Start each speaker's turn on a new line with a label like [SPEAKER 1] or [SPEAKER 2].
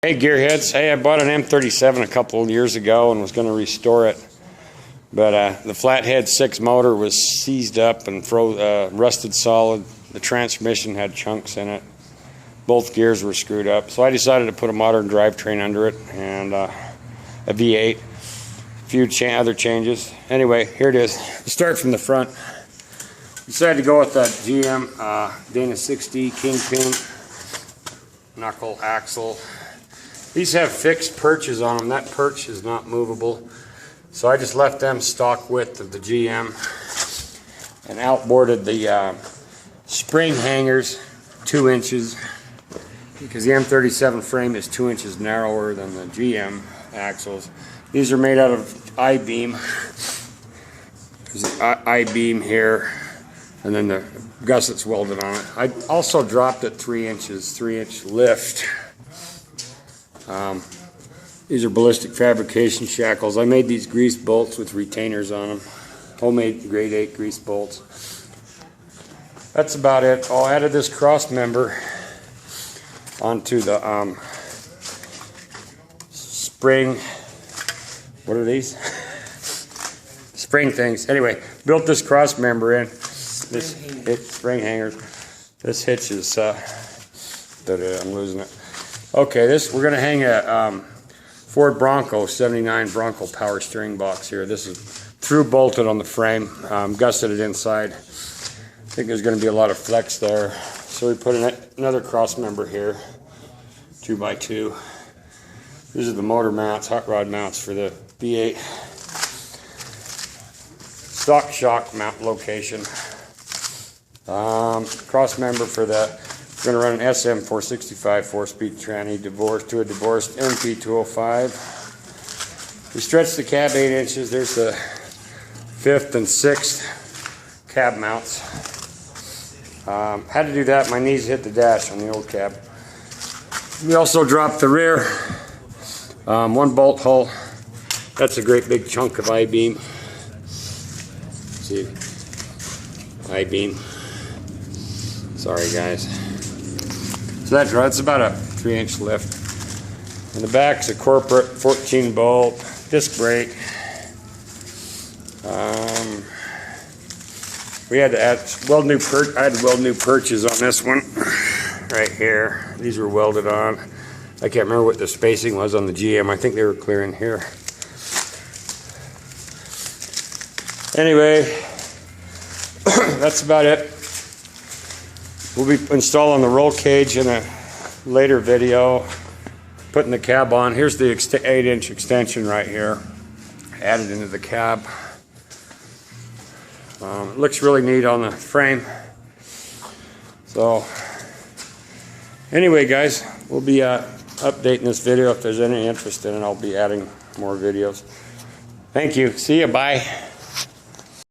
[SPEAKER 1] Hey gearheads, hey, I bought an M37 a couple of years ago and was going to restore it, but the flathead 6 motor was seized up and rusted solid. The transmission had chunks in it. Both gears were screwed up, so I decided to put a modern drivetrain under it and a V8, a few other changes. Anyway, here it is. We'll start from the front. Decided to go with that GM Dana 60 Kingpin knuckle axle. These have fixed perches on them. That perch is not movable, so I just left them stock width of the GM and outboarded the spring hangers 2 inches, because the M37 frame is 2 inches narrower than the GM axles. These are made out of I-beam. There's an I-beam here, and then the gussets welded on it. I also dropped it 3 inches, 3-inch lift. These are ballistic fabrication shackles. I made these grease bolts with retainers on them. Homemade grade 8 grease bolts. That's about it. Oh, I added this cross member onto the spring. What are these? Spring things. Anyway, built this cross member in. This spring hangers. This hitch is I'm losing it. Okay, we're gonna hang a Ford Bronco 79 Bronco power steering box here. This is through bolted on the frame, gusseted inside. I think there's gonna be a lot of flex there, so we put another cross member here, 2x2. These are the motor mounts, hot rod mounts for the V8. Stock shock mount location. Cross member for the. We're going to run an SM465 4-speed tranny to a divorced MP205. We stretched the cab 8 inches. There's the 5th and 6th cab mounts. Had to do that. My knees hit the dash on the old cab. We also dropped the rear. 1 bolt hole. That's a great big chunk of I-beam. See, I-beam. Sorry guys. So that's about a 3-inch lift. In the back's a corporate 14-bolt disc brake. We had to add I had to weld new perches on this one right here. These were welded on. I can't remember what the spacing was on the GM. I think they were clear in here. Anyway, that's about it. We'll be installing the roll cage in a later video, putting the cab on. Here's the 8-inch extension right here, added into the cab. It looks really neat on the frame. So, anyway guys, we'll be updating this video. If there's any interest in it, I'll be adding more videos. Thank you. See you. Bye.